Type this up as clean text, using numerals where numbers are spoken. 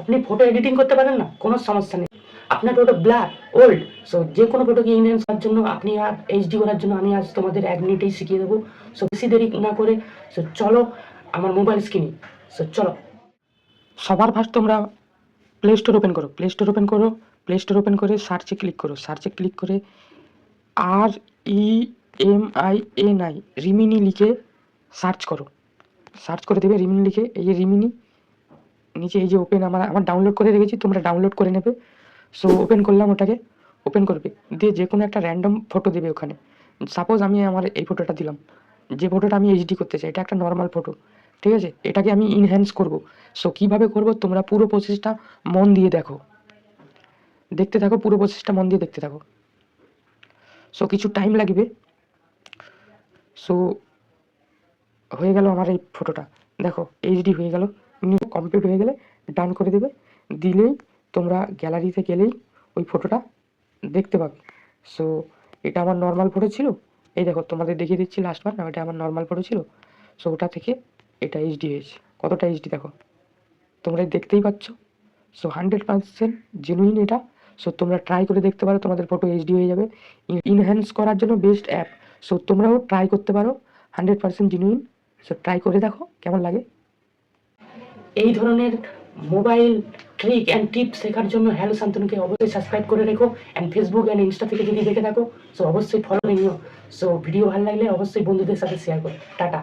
আপনি photo editing করতে পারেন না, কোনো সমস্যা নেই। আপনার ফটো ব্লার ওল্ড, সো যে কোনো ফটোকে ইনহ্যান্স করার জন্য আপনি আর এইচডি করার জন্য আমি আজ তোমাদের 1 মিনিটেই শিখিয়ে দেবো। সো বেশি দেরি না করে সো চলো আমার মোবাইল স্ক্রিনে। সো চলো, সবার ফার্স্ট তোমরা প্লে স্টোর ওপেন করো, প্লে স্টোর ওপেন করো, প্লে স্টোর ওপেন করে সার্চে ক্লিক করো, সার্চে ক্লিক করে REMINI রিমিনি লিখে সার্চ করো, সার্চ করে দেবে রিমিনি লিখে। এই যে রিমিনি নিচে এই যে ওপেন আমার ডাউনলোড করে রেখেছি, তোমরা ডাউনলোড করে নেবে। সো ওপেন করলাম, ওটাকে ওপেন করবে, দিয়ে যে কোনো একটা র্যান্ডম ফটো দেবে ওখানে। সাপোজ আমি আমার এই ফটোটা দিলাম, যে ফটোটা আমি এইচডি করতে চাই, এটা একটা নর্মাল ফটো, ঠিক আছে? এটাকে আমি ইনহ্যান্স করব। সো কীভাবে করব তোমরা পুরো প্রসেসটা মন দিয়ে দেখো, দেখতে থাকো, পুরো প্রসেসটা মন দিয়ে দেখতে থাকো। সো কিছু টাইম লাগবে। সো হয়ে গেল আমার এই ফটোটা, দেখো এইচডি হয়ে গেল, কমপ্লিট হয়ে গেলে ডান করে দেবে, দিলেই তোমরা গ্যালারিতে গেলেই ওই ফটোটা দেখতে পাবে। সো এটা আমার নর্মাল ফটো ছিল, এই দেখো তোমাদের দেখিয়ে দিচ্ছি লাস্টবার না, এটা আমার নর্মাল ফটো ছিল। সো ওটা থেকে এটা এইচডি হয়েছে, কতটা এইচডি দেখো, তোমরা দেখতেই পাচ্ছ। সো 100% জেনুইন এটা। সো তোমরা ট্রাই করে দেখতে পারো, তোমাদের ফটো এইচডি হয়ে যাবে। ইনহ্যান্স করার জন্য বেস্ট অ্যাপ। সো তোমরাও ট্রাই করতে পারো, 100% জেনুইন। সো ট্রাই করে দেখো কেমন লাগে। এই ধরনের মোবাইল ট্রিক অ্যান্ড টিপস শেখার জন্য হ্যালো শান্তনুকে অবশ্যই সাবস্ক্রাইব করে রেখো, অ্যান্ড ফেসবুক অ্যান্ড ইনস্টা থেকে যদি দেখে থাকো সো অবশ্যই ফলো নিও। সো ভিডিও ভালো লাগলে অবশ্যই বন্ধুদের সাথে শেয়ার করো। টাটা।